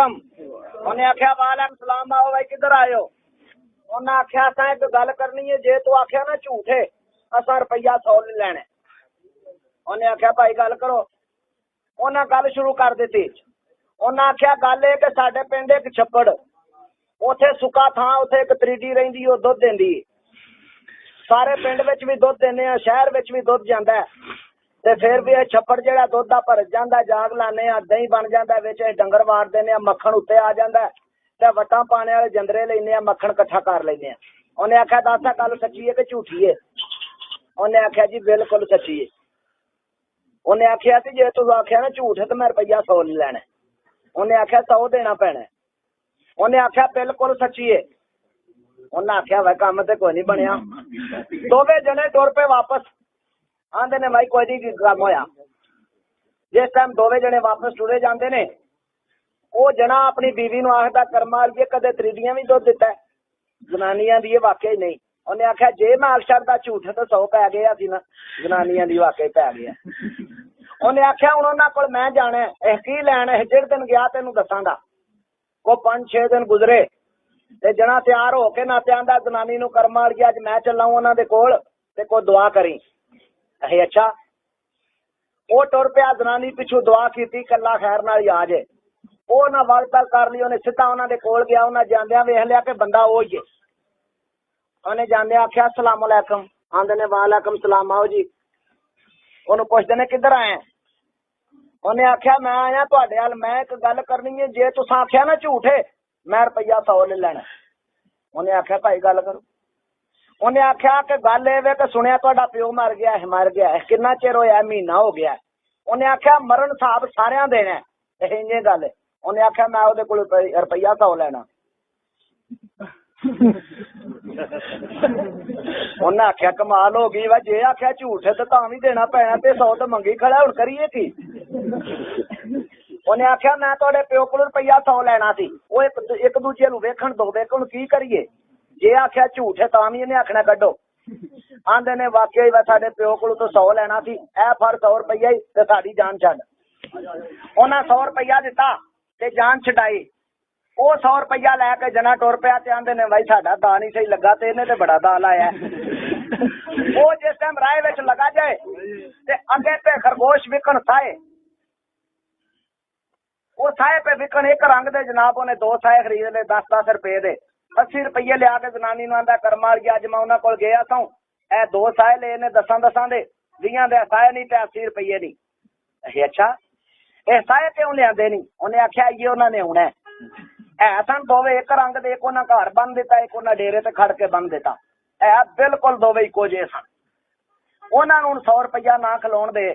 अलैकुम। उन्हें आख्या वालेकुम सलाम, आओ भाई किधर आए हो? उन्हें आख्या असा एक गल करनी है, जे तू आख्या ना झूठे असा रुपया 100 लेना। उन्हें आख्या भाई गल करो। उन्हें गल शुरू कर दी। उन्हें आख्या गल है कि साडे पिंड एक छप्पड़, उथे सुका थां, उथे एक त्रीडी रहिंदी, ओ दुध देंदी। सारे पिंड विच भी दुध देने आ, शहर विच भी दुध जांदा है। ते फिर भी छप्पड़ जेड़ा दुध दा भर जांदा, जाग लाने आ, दही बन जांदा, विच डंगर वार देने आ, मक्खन उत्ते आ जांदा ते वट्टां पाने वाले जंदरे लैने आ, मक्खन इकट्ठा कर लैने आ। उन्हें आख्या दस गल सच्ची है कि झूठी है? उन्हें आख्या जी बिल्कुल सच्ची है। उन्हें आख्या कि जे तू आख्या ना झूठ है तो मैं रुपया 100 लैना। उन्हें आख्या 100 देना पैना। उन्हें आख्या बिल्कुल सच्ची है। उन्हें आख्या भाई काम ते कोई नहीं बनया। दोवे जने टुर पे वापस। आंदे ने भाई कोई नहीं काम होया। जिस टाइम दोवे जने वापस टुरे जाते ने, वो जना अपनी बीवी नूं आखदा कर्मा लिए कदे त्रीडियां भी दुध दिता है, जनानियां दी वाकई नहीं। उन्हें आख्या जे मैं अक्षर दा झूठ तो 100 पै गया सी ना, जनानियां दी वाकई पै गया। उन्हें आख्या हुण उन्हां कोल मैं जाना है, की लैना है? जिस दिन गया तेनू दसांगा। वो 5-6 दिन गुजरे ते जना तैयार हो के नाते आंदा जनानी नूं कर्मा वाली अज मैं चला उन्हां दे कोल ते कोई दुआ करी। अहे अच्छा। वो टुर पिया, जनानी पिछू दुआ की, कला खैर नाल आ जे। वो ना वार्ता कर ली, उन्हें सीधा उन्हां दे कोल गया। उन्हें जांदियां वेख लिया कि बंदा वो ही है। उन्हें जांदे आख्या अस्सलाम वालेकुम। आंदे ने वालेकुम सलाम, आओ जी। उन्हें पुछदे ने किधर आए? उन्हें आख्या मैं आया तुहाडे अल, मैं एक गल करनी है, जे तुसां आख्या ना झूठ है मैं रुपया 100 ले लैना। उन्हें आख्या भाई गल करो। उन्हें आख्या कि गल ये कि सुनिया तुहाडा प्यो मर गया है, कितना चिर होया? महीना हो गया। उन्हें आख्या मरण साहब सारियां देना है, इंजे गल है। उन्हें आख्या मैं ओहदे कोल रुपया 100 लेना। उन्हें आख्या कमाल हो गई वा, जे आख्या झूठ है तो भी देना पैना, ते 100 तो मंगी खड़ा, हुण करिए की? उन्हें आख्या मैं तुहाडे प्यो कोल रुपया 100 लेना सी, वो एक दूजे नूं वेखण दो, वेखण की करिए? जे आख्या झूठ है भी इन्हें आखना कड्डो। आंदे ने वाकई वा साडे प्यो कोल तो 100 लेना सी, ऐ फड़ 100 रुपया ही ते साडी जान छड्ड। उन्हें 100 रुपया दिता ते जान छडाई। वो 100 रुपया लैके जना टुर पिया ते आंदे ने भाई साडा दा नहीं सही लगा ते इन्हें ते बड़ा दा लाया। वो जिस टाइम राह विच लगा जाए ते अगे पे खरगोश विकण साए, वो साए पे विकण एक रंग दे जनाब। उन्हें 2 साए खरीद ले 10-10 रुपए दे। 80 रुपये लिया के जनानी नूं आंदा कर्मा वाली अज मैं उन्हां कोल गया सां, ए 2 साए ले ने 10-10 दे, 20 दे साए नहीं ते 80 रुपये नहीं। अहे अच्छा, ए साए क्यों लियादे नहीं? उन्हें आख्या ये उन्होंने आना है सन दोवे एक रंग दे, एक उन्हें घर बन दिता, एक उन्हें डेरे ते खड़ के बन दिता। है बिल्कुल दोवे इको जे सन। उन्होंने हुण 100 रुपया ना खिलाउण दे।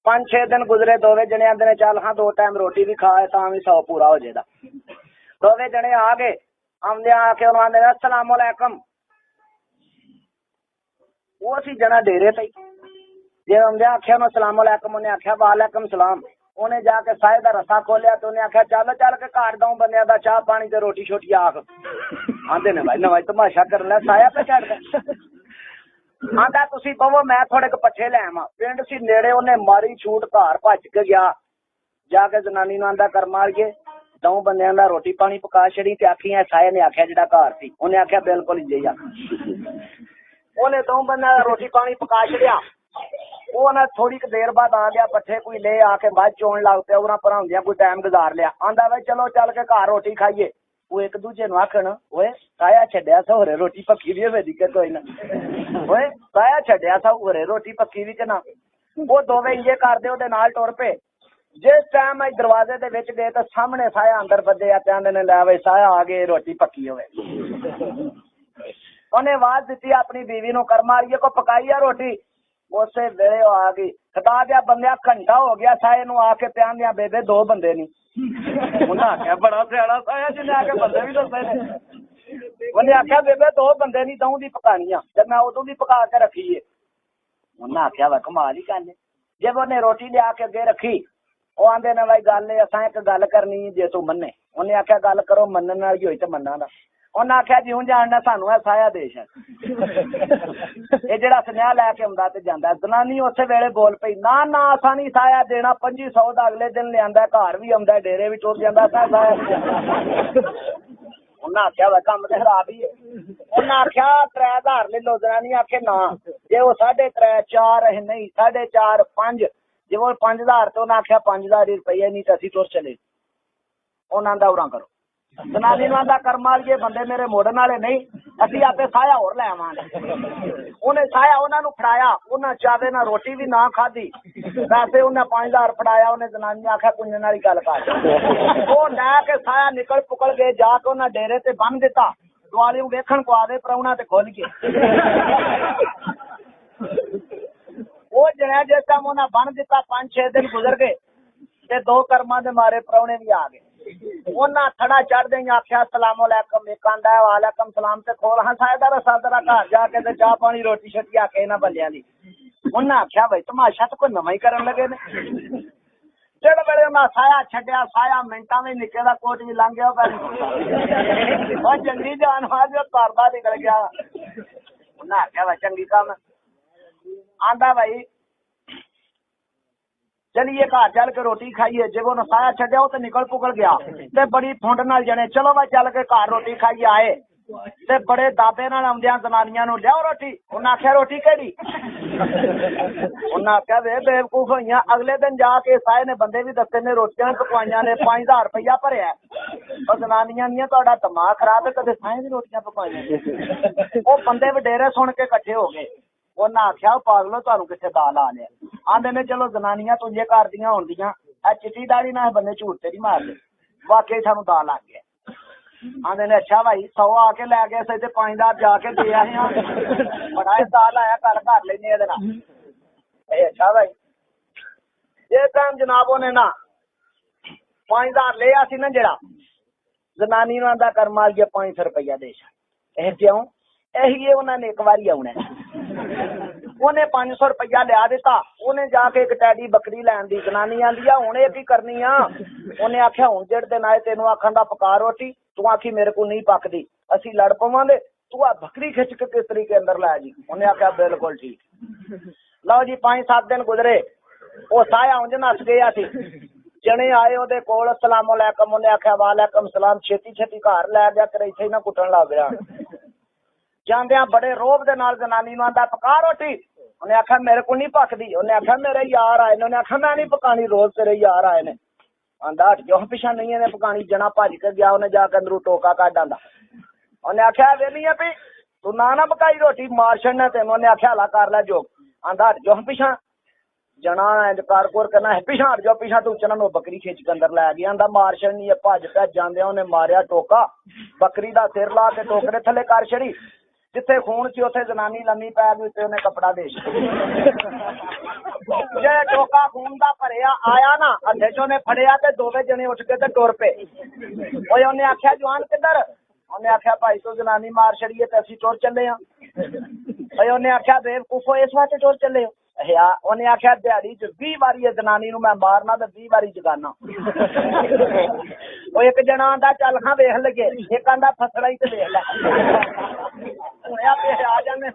5-6 दिन गुजरे, दोवे जने आंदे ने चल हाँ 2 टाइम रोटी भी खाए तां भी 100 पूरा हो जाएगा। दोवे जने आ गए, आंदे आके उन्होंने आंदे अस्सलाम वालेकुम। वो सी जना डेरे पे जे आंदे आख्या मैं अस्सलाम वालेकुम, उन्हें आख्या वालेकुम सलाम। उन्हें जाके साए दा रसा खोलिया तो उन्हें आख्या चल चल के घर दऊं बंदियां दा चाह पानी ते रोटी छोटी आख। आंदे ने भाई नवाई तमाशा कर लिया, साया पे चढ़ गया। आंदा तुसी पवो मैं थोड़े क पट्ठे ले आवां। पिंड सी नेड़े, उन्हें मारी छूट घर भज के गया। जाके जनानी नूं आंदा कर्मा वालिए दऊं बंदियां दा रोटी पानी पका छड़ी ते आखी है साए ने आख्या जेड़ा घर सी। उन्हें आख्या बिल्कुल ही आ। उन्हें दऊं बंदियां दा रोटी पानी पका छड़िया। वो ना थोड़ी देर बाद आ गया, पट्ठे कोई ले आके बाद चोन लग पे, उन्हें पर होंदियां कोई टाइम गुजार लिया। आंदा भाई चलो चल के घर रोटी खाइए। वो एक दूजे नूं आखण ओए साया छड्डिया सा होरे रोटी पक्की भी होवे दी के कोई ना, ओए साया छड्डिया सा होरे रोटी पक्की भी के ना। वो दोवे इंजे करदे ओदे नाल टुर पे। जिस टाइम अज दरवाजे दे विच गए तो सामने साया अंदर बदे आते आंदे ने लै वे साया आ गए, रोटी पक्की होवे। उन्हें आवाज दी अपनी बीवी नूं कर्मा वालिए को पकाई है रोटी। उसे वेले आ गई, खता गया बंदिया घंटा हो गया साए नूं आके प्यान दिया बेबे 2 बंदे नहीं। उन्हें आख्या बड़ा सियाड़ा साया जिन्हें आके बंदे भी दसे ने। उन्हें आख्या बेबे 2 बंदे नहीं, दऊं दी पकानी आ ते मैं उदों दी पका के रखी है। उन्हें आख्या वा कमाल ही गल है। जब उन्हें रोटी लिया के अगे रखी, वो आंदे ने भाई गल असां एक गल करनी जे तू मन्ने। उन्हें आख्या गल करो, मनन वाली होई ते मन्ना दा। उन्हें आख्या जिउं जानना सानू है साया देश है ये जेड़ा सुनेहा लैके आउंदा ते जांदा। जनानी उस वेले बोल पई ना ना असां नहीं साया देना 2500 दा अगले दिन लियांदा घर भी आउंदा डेरे भी टुर जांदा साया। उन्हें आख्या वा कम ते खराब ही है। उन्हें आख्या 3000 ले लो। जनानी आखे ना जे वो 3.5 4 नहीं 4.5 5 जे वो 5000 तो उन्हें आख्या 5000 रुपये नहीं तो असीं तुर चले। उन्हें आंदा उरा करो। जनानी नूं आंदा कर्म वालिए बंदे मेरे मोड़न वाले नहीं असीं आपे साया होर लै आवांगे। उन्हें साया उन्हां नूं फड़ाया। उन्हां चावे ना रोटी भी ना खाधी वैसे उन्हें 5000 फड़ाया। उन्हें जनानी आख्या कुंजन वाली गल कर। वो लै के साया निकल पुकल गए जाके उन्हें डेरे ते बन दिता। दुआलियों वेखण को आवे प्राहुणा ते खुल गए। वो जने जिस टाइम उन्हें बन दिता 5-6 दिन गुजर गए ते 2 कर्मां दे मारे प्राहुणे भी आ गए। उन्हें थड़ा चढ़ दे आख्या सलामुअलैकुम। एक आंदा है वालेकुम सलाम ते खोल हाँ साया दा रसा तेरा घर जाके ते चाह पानी रोटी शोटी आके इन्हां बंदियां दी। उन्हें आख्या भाई तमाशा तो कोई नवां ही करन लगे ने। जेड़े वेले उन्हें साया छड्डिया साया मिंटां में निक्के दा कोट भी लंघ गया और चंगी जान वाज घर दा निकल गया। उन्हें आख्या भाई चंगी काम आंदा भाई चलिए घर चल के रोटी खाइए। जब उन्हें साया छड्डिया तो निकल पुकल गया ते बड़ी फुंड नाल जने चलो भाई चल के घर रोटी खाइए आए ते बड़े दाबे नाल आउंदियां जनानियां नूं लियाओ रोटी। उन्हें आख्या रोटी केड़ी। उन्हें आख्या वे बेवकूफ होइयां अगले दिन जाके साए ने बंदे भी दस्से ने रोटियां पकवाइयां ने 5000 रुपया भरिया। और जनानियां नहीं तोड़ा दिमाग खराब है कदे साए दी रोटियां पकवाइयां। वो बंदे वडेरे सुन के इकट्ठे हो गए। उन्हें आख्या पागलो तुहानू किथे दाल आ लिया। आंदे ने चलो जनानियां तुझे घर दियां होंदियां ए चिट्टी दाड़ी ना बंदे झूठ ते नहीं मारदे वाकई सानू दाल आ गया। आंदे ने अच्छा भाई 100 आके लै गए थे 5000 जाके दे आए हैं बड़ा दाल आया कल कर लेने इहदे नाल। अच्छा भाई ये टाइम जनाब ने ना 5000 लिया सी ना जेड़ा जनानी नूं आंदा कर्म वालिए 500 रुपया दे छड़। क्यों यही उन्होंने एक बारी आउणा। उन्हें 500 रुपया लिया दिता। उन्हें जाके एक टैडी बकरी लैन दी। जनानी आंदी आ हुण की करनी आ। उन्हें आख्या हुण जेड़ दिन आए तेनू आखण दा पका रोटी तू आखी मेरे को नहीं पकदी असीं लड़ पवांगे तू आ बकरी खिच के किस तरीके अंदर लै जी। उन्हें आख्या बिल्कुल ठीक। लो जी 5-7 दिन गुजरे वो साया उंज नस गया सी। जने आए ओदे कोल सलामुअलैकुम। उन्हें आख्या वालेकुम सलाम। छेती छेती घर लै गया कर इत्थे ही ना कुटण लग गया। जांदियां बड़े रोब दे नाल जनानी नूं आंदा पका रोटी। उन्हें आख्या मेरे को नहीं पकदी। उन्हें आख्या मेरे यार आए ने। उन्हें आख्या मैं नहीं पकानी रोज तेरे यार आए ने। आंदा हट जो पिछा नहीं है पकानी। जना भज के गया उन्हें जाके अंदरों टोका कढ आंदा। उन्हें आख्या वेली है भी तू ना पकाई रोटी मार छड़ना तेन। उन्हें आख्या हला कर लै जोग। आंदा हट जो पिछा जना कर कोर करना है पिछा हट जाओ पिछा तू चना बकरी खिंच के अंदर लै गया। आंदा मार छड़नी है भज पे जांदे उन्हें मारिया टोका बकरी दा सिर ला के टोकरे थले कर छड़ी। जिथे खून सी उथे जनानी लम्मी पै गई ते उन्हें कपड़ा दे जे टोका खून दा भरिया आया ना हथे च उन्हें फड़िया ते दोवे जने उठ के ते टुर पे। ओए उन्हें आख्या जवान किधर। उन्हें आख्या भाई तू जनानी मार छड़िए ते असीं टुर चले हां। ओए उन्हें आख्या बेवकूफो इस वास्ते टुर चले हो। उन्हें आख्या दिहाड़ी च 20 बारी है जनानी नूं मैं मारना ते 20 बारी जगाना। वो एक जना आंदा चल हाँ वेख लगे एक आंदा फसड़ा ही ते वेख लै। आ जाने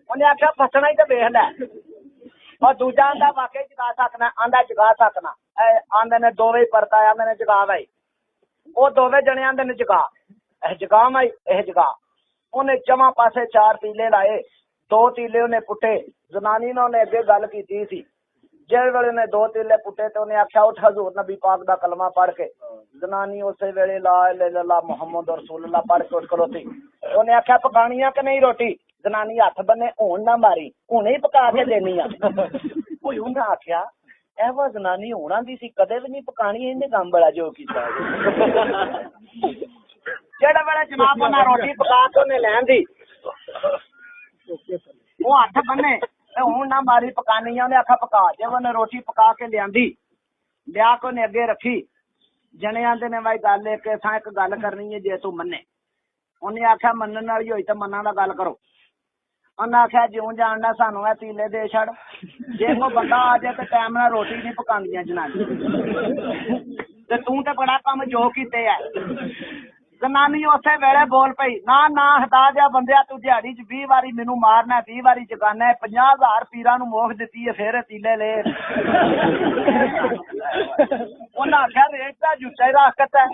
उन्हें आख्या फसना ही तो वेख लै। और दूजा आंदा वाकई जगा सकना। आंदा जगा सकना। आंदे ने दोवे ही परताया मैंने जगा भाई। वो दोवे जने आंदे ने जगा जगा माई जगा। उन्हें चवां पासे 4 तीले लाए 2 तीले उन्हें पुट्टे। जनानी ने उन्हें अगे गल की सी जिस वेले ने 2 तीले पुट्टे तो उन्हें आख्या उठ हजूर नबी पाक दा कलमा पढ़ के। जनानी उस वेले ला इलाहा इल्लल्लाह मुहम्मद रसूलुल्लाह पढ़ के उठ खलोती। उन्हें आख्या पकानी है कि नहीं रोटी। जनानी हथ बने हुण ना मारी हुणे ही पका के देनी आ। कोई उन्हें आख्या एह जनानी हुण आंदी सी कदे भी नहीं पकानी इन्हें काम बड़ा जो कीता। जेड़ा वेले जनाब उन्हें रोटी पका के उन्हें लैन दी वो हथ बने हुण ना मारी पकानी है। उन्हें आख्या पका जब उन्हें रोटी पका के लियांदी लिया के उन्हें अगे रखी। जने आंदे ने भाई गल एक असां एक गल करनी है जे तू मन्ने। उन्हें आख्या मनन वाली होई तो मन्ना दा गल करो। उन्हें आख्या ज्यों जानना सानू है तीले दे छड़। जे कोई बंदा आ जाए तो टाइम नाल रोटी नहीं पकांदियां जनानी ते तू ते बड़ा कम जो कीते है। जनानी उसे वेले बोल पई ना ना हटा जा बंदिया तू दिहाड़ी च 20 वारी मैनू मारना 20 वारी जगाना 50,000 पीरां नू मोख दिती है फिर तीले ले उन्हें आख्या रेट का जुटा ही रखत है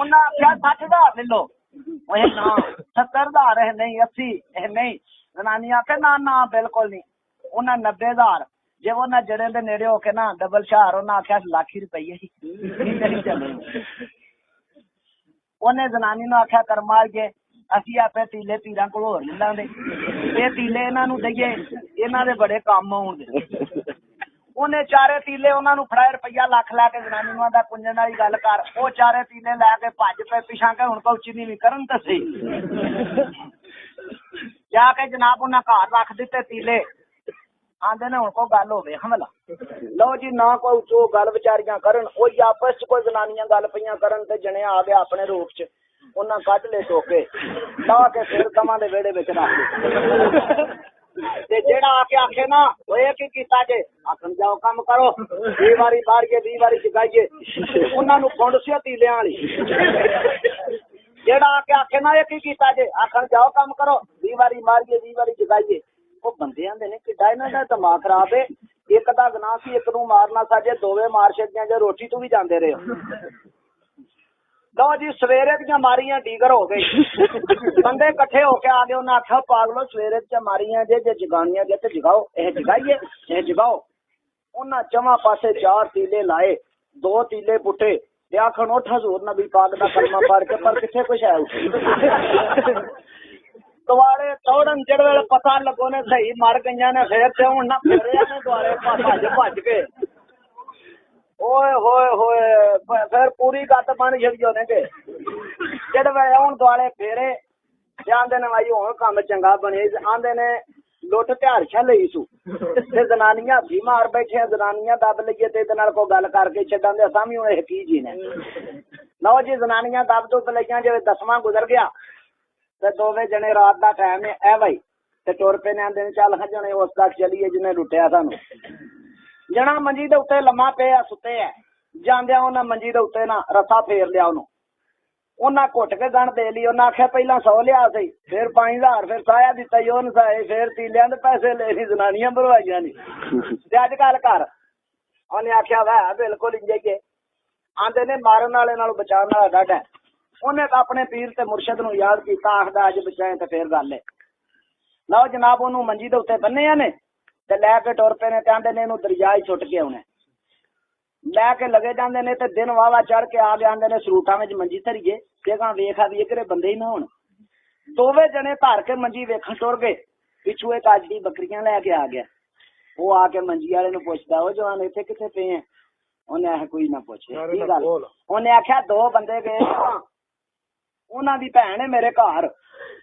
उन्हें आख्या 60,000 ले लो ना 70,000 है नहीं 80 है नहीं जनानी आखे ना ना बिल्कुल नहीं उन्हें 90,000 जे वो ना जड़े दे नेड़े होके ना डबल शहर उन्हें आख्या लाखी रुपये उन्हें जनानी ने आख्या कर मार के असी आपे तीले पीरां कोल होर ले लांदे ये तीले इन्हां नू दईए इन्हां दे बड़े काम आउणगे उन्हें चारे तीले उन्हां नू फड़ाए रुपया लख लैके जनानी नू आंदा कुंजन वाली गल कर वो चारे तीले लैके भज पे पिछां के हुण कोई उच्ची नीवीं करन ते सही जाके जनाब उन्हां घर रख दिते तीले आंदे ने हुण कोई गल होवे हमला लो जी ना कोई उचो गल विचारियां करन ओही आपस च कोई जनानियां गल पईयां करन ते जणिया आ गया अपने रूप च उन्हां कढ ले टोके ला के फिर कमां दे वेड़े विच रख ते जेड़ा आके आखे ना ओए की कीता जे आखन जाओ काम करो 20 वारी मारिए 20 वारी जगाइए उन्हां नू फुंड सी तीलियां वाली जेड़ा आके आखे ना ये की कीता जे आखन जाओ काम करो 20 वारी मारिए 20 वारी जगाइए वो बंदे आंदे ने किड्डा इन्हां दा दिमाग खराब है एक दा गुनाह सी एक नू मारना साजे दोवे मार छड्डियां जे रोटी तू भी जांदे रहे हो लो जी सवेरे दियां मारियां डीगर हो गई बंदे इकट्ठे होके आ गए उन्हें आख्या पागलो सवेरे च मारियां जे जगानियां जे ते जगाओ यह जगाइए यह जगाओ उन्हें चवां पासे 4 तीले लाए 2 तीले पुट्टे ते आखन उठ हजूर नबी पाक दा कलमा पढ़ के पर किथे कुछ है दुआरे दौड़न जिहड़े वेले पता लगो ने सही मर गईयां ने फिर ते हुण ना फिरे ने दुआरे भज के ओए होए होए फिर पूरी गत बन छड़ी ओने के जिहड़े वेले हुण दुआरे फेरे ते आंदे ने भाई हुण काम चंगा बने आंदे ने लुट ध्याड़ियां लई सू ते जनानियां भी मार बैठे जनानियां दब लईए ते इहदे नाल कोई गल करके छड्डां दे असां भी हुण की जी ने लो जी जनानियां दब दुब लईयां जिवें 10वां गुजर गया ते दोवे जने रात दा टाइम है ए भाई ते टुर पे ने आंदे ने चल हजणे उस तक चलीए जिन्हें लुटिया सानू जना मंजी दे उत्ते लम्मा पिया सुते है जांदियां उन्हां मंजी दे उत्ते ना रस्सा फेर लिया उन्हों उन्हां घुट के गण दे ली उन्हां आख्या पहला 100 लिया सही फिर 5,000 फिर साया दिता ही उन्हें साए फिर तीलियां दे पैसे ले ली जनानियां भरवाइयां नहीं ते अज गल कर उन्हें आख्या वह बिल्कुल इंजे के आंदे ने मारन वाले नालों बचाने वाला डट है उन्हें तो अपने पीर ते मुर्शद नूं याद कीता आखदा अज बचाए ते फिर गल है लो जनाब उन्हों मंजी दे उत्ते बन्ने ने ते लैके टुर पे ने ते आंदे ने इहनूं दरिया ही सुट के आउणा लैके लगे जांदे ने ते दिन वावा चढ़ के आ गए आंदे ने सरूटां विच मंजी धरीए ते कहां वेख आ भी घरे बंदे ही ना होण दोवे जने धर के मंजी वेखण टुर गए पिछू एक अजड़ी बकरियां लैके आ गया वो आके मंजी वाले नूं पुछदा ओ जवान इत्थे कित्थे पे हैं उन्हें आख्या कोई ना पुछे की गल उन्हें आख्या 2 बंदे गए उन्हां दी भैन है मेरे घर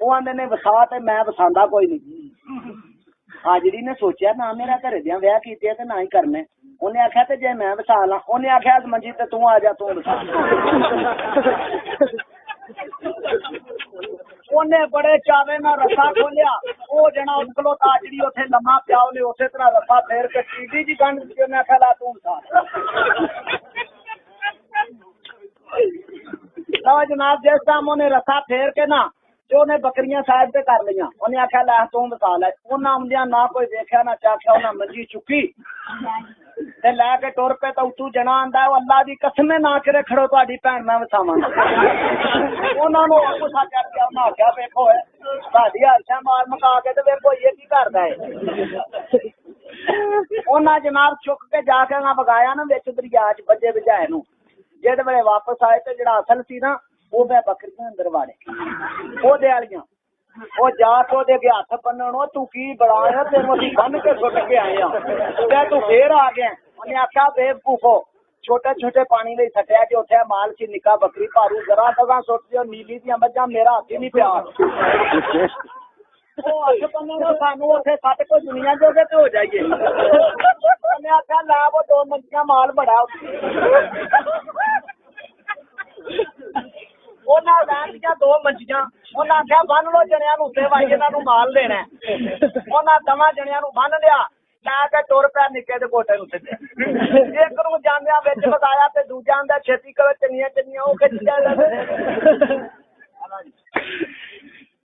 वो आंदे ने वसा ते मैं वसांदा कोई नहीं हाजरी ने सोचा ना मेरा घरे दियां ब्याह कीते ते ना ही करने उन्हें आख्या ते जे मैं वसा ला उन्हें आख्या मंजी ते तू आ जा तू वसा उन्हें बड़े चावे ना रस्सा खोलिया वो जना उठलो ताजड़ी उथे लम्मा पिया उन्हें उसे तरह रस्सा फेर के टीडी जी गंढ दी उन्हें आख्या ला तू वसा जनाब जिस टाइम उन्हें रस्सा फेर के ना जो ने बकरियां साइड पे कर लिया उन्हें आख्या लै तू वसा लै उन्हें आमदियां ना कोई वेख्या ना चाख्या उन्हें मंजी चुकी ते लैके टुर पे तो उतू जना आंदा अल्लाह दी कसम ना करे खड़ो तुहाडी भैन मैं वसावांगा उन्हां नूं गुस्सा चढ़ गया उन्हें आख्या वेखो साडी हर्षां मार मुका के ते वेखो ये की करदा है उन्हां जनाब चुक के जाके ना वगाया ना विच दरिया च बजे बजाए नूं जिहड़े वेले वापस आए ते जेड़ा असल सी ना वो मैं बकरियां अंदर वाड़े ओहदे वालियां वो जाके ओहदे अगे हत्थ बन्नण ओ तू की बड़ा तेनों असीं बन के सुट के आए हां तू फिर आ गया उन्हें आख्या बेवकूफो छोटे छोटे पानी में सटिया कि उठे माल सी निका बकरी भारू जरा तगा सुट दियो नीली दियां मझां मेरा हाथ ही नहीं पिया हथ बन्नण सानू उथे सट को दुनिया जोगे ते हो जाइए उन्हें आख्या ला वो 2 मंजियां माल बड़ा उन्हें लैन दियां 2 मंजियां उन्हें आख्या बन लो जनिया नूं उत्ते वाई इन्हां नूं माल देना उन्हें 10 जनिया नूं बन लिया ਲਾ ਕੇ ਤੁਰ ਪਿਆ ਨਿੱਕੇ ਦੇ ਗੋਟੇ ਨੂੰ ਸਿੱਧੇ ਇੱਕ ਨੂੰ ਜਾਂਦਿਆਂ ਵਿੱਚ ਵਗਾਇਆ ਤੇ ਦੂਜਾ ਆਂਦਾ ਛੇਤੀ ਕਰੋ ਚੰਨੀਆਂ ਚੰਨੀਆਂ ਉਹ ਖਿੱਚ ਜਾਂਦਾ